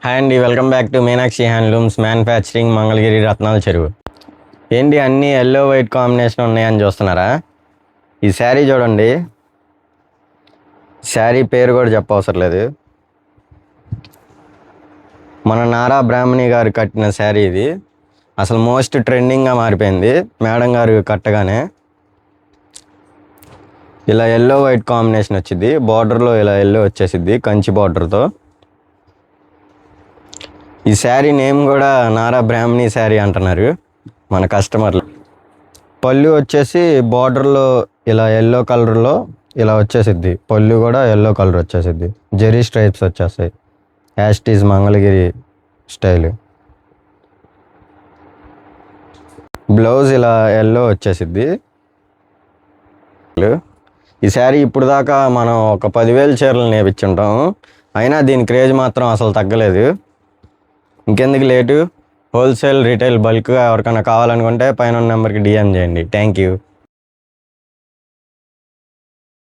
Hi అండి, welcome back to Meenakshi handlooms manufacturing Mangalagiri రత్నాల చెరువు. ఏంటి అన్నీ ఎల్లో వైట్ కాంబినేషన్ ఉన్నాయని చూస్తున్నారా? ఈ శారీ చూడండి, శారీ పేరు కూడా చెప్పవసరం లేదు. మన నారా బ్రాహ్మణి గారు కట్టిన శారీ ఇది. అసలు మోస్ట్ ట్రెండింగ్గా మారిపోయింది మేడం గారు కట్టగానే. ఇలా ఎల్లో వైట్ కాంబినేషన్ వచ్చింది, బార్డర్లో ఇలా ఎల్లో వచ్చేసిద్ది కంచి బార్డర్తో. ఈ శారీ నేమ్ కూడా నారా బ్రాహ్మణి శారీ అంటున్నారు మన కస్టమర్లు. పళ్ళు వచ్చేసి బార్డర్లో ఇలా ఎల్లో కలర్లో ఇలా వచ్చేసిద్ది, పళ్ళు కూడా ఎల్లో కలర్ వచ్చేసిద్ది, జెరీ స్ట్రైప్స్ వచ్చేస్తాయి, యాస్టీస్ మంగళగిరి స్టైల్. బ్లౌజ్ ఇలా ఎల్లో వచ్చేసిద్ది. ఈ శారీ ఇప్పుడు దాకా మనం ఒక 10,000 చీరలు నేర్పించుంటాం, అయినా దీని క్రేజ్ మాత్రం అసలు తగ్గలేదు. ఇంకెందుకు లేటు, హోల్సేల్ రీటైల్ బల్క్గా ఎవరికైనా కావాలనుకుంటే పైన నెంబర్కి డిఎం చేయండి. Thank you.